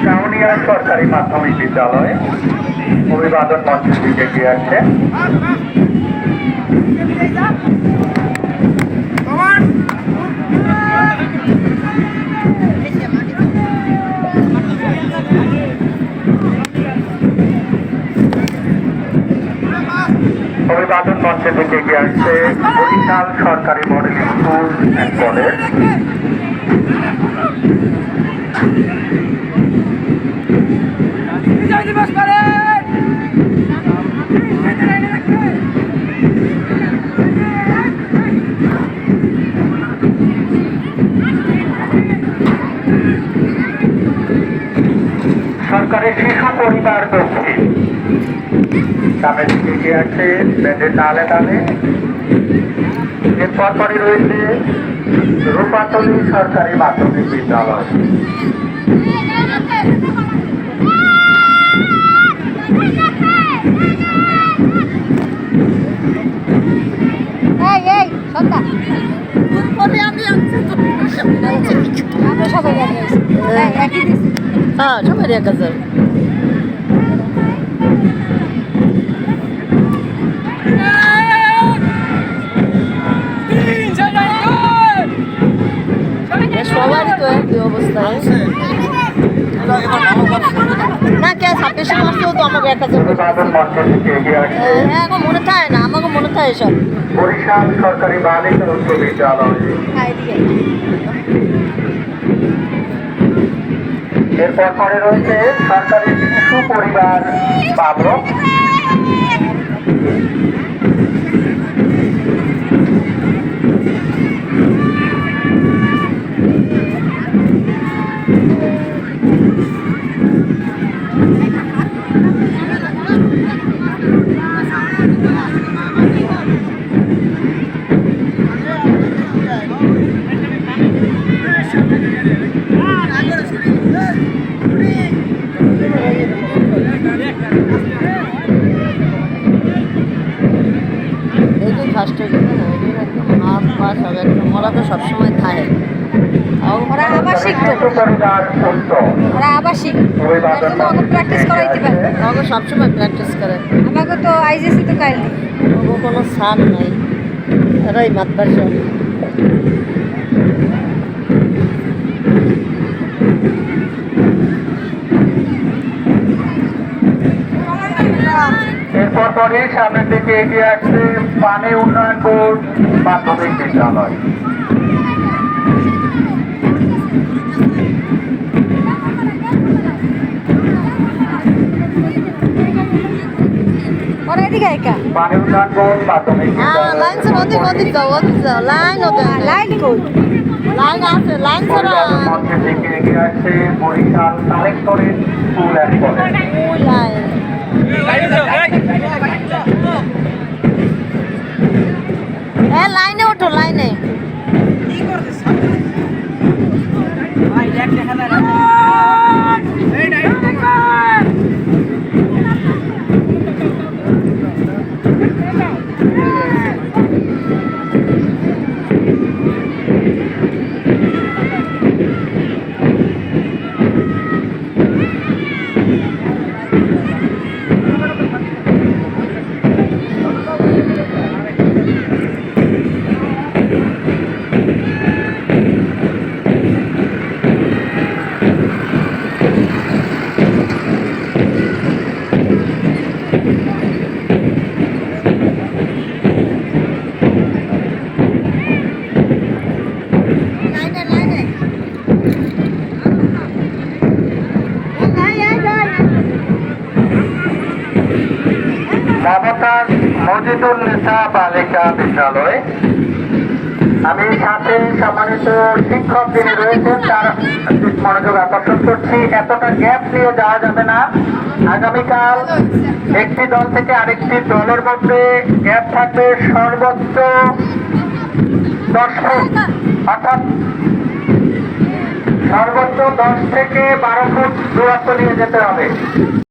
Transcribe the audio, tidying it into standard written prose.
কাউনিয়া সরকারি মাধ্যমিক বিদ্যালয় অভিবাদন মঞ্চের দিকে এগিয়ে আসছে। অভিবাদন মঞ্চের দিকে এগিয়ে আসছে বরিশাল সরকারি মডেল স্কুল অ্যান্ড কলেজ। সরকারি শিশু পরিবার দক্ষিণ সামনের দিকে এগিয়ে আসছে ব্যান্ডের তালে তালে। এরপর পরে রয়েছে রূপাতলী সরকারি মাধ্যমিক বিদ্যালয়। সবাই এক হাজার সবারই তো একই অবস্থা না কে 26 মাসেও তো আমাকে 1000 হ্যাঁ এখন মনে থাকে না, আমাকে মনে থাকে সব। বরিশাল সরকারি বালিকা উচ্চ বিদ্যালয়। এরপর পরে রয়েছে সরকারি শিশু পরিবার বাবক। ফার্স্ট হয়ে যাবে না, একদম হাফ পাস হবে, একদম ওরা তো সবসময় থাকে, ওরা আবাসিক তো, ওরা আবাসিক প্র্যাকটিস করাইতে পারে, আমাকে সবসময় প্র্যাকটিস করে। আমাকে তো আইজেসি তো কাইলি ওগো কোনো সার নাই, এরাই মাদ্রাসা। এরপর পরে সামনের দিকে এগিয়ে আসছে পানি উন্নয়ন বোর্ড মাধ্যমিক বিদ্যালয়। পানি উন্নয়ন বোর্ড মাধ্যমিক মঞ্চের দিকে এগিয়ে আসছে Barishal collectorate school and college. লাইনে ওঠো, লাইনে মজিদুল নেসা বালিকা বিদ্যালয়। আমি সাথে সম্মানিত শিক্ষক যিনি রয়েছেন তার মনোযোগ আকর্ষণ করছি, এতটা গ্যাপ নিয়ে যাওয়া যাবে না। আগামীকাল একটি দল থেকে আরেকটি দলের মধ্যে গ্যাপ থাকবে সর্বোচ্চ 10 ফুট, অর্থাৎ সর্বোচ্চ 10 থেকে 12 ফুট দূরত্ব নিয়ে যেতে হবে।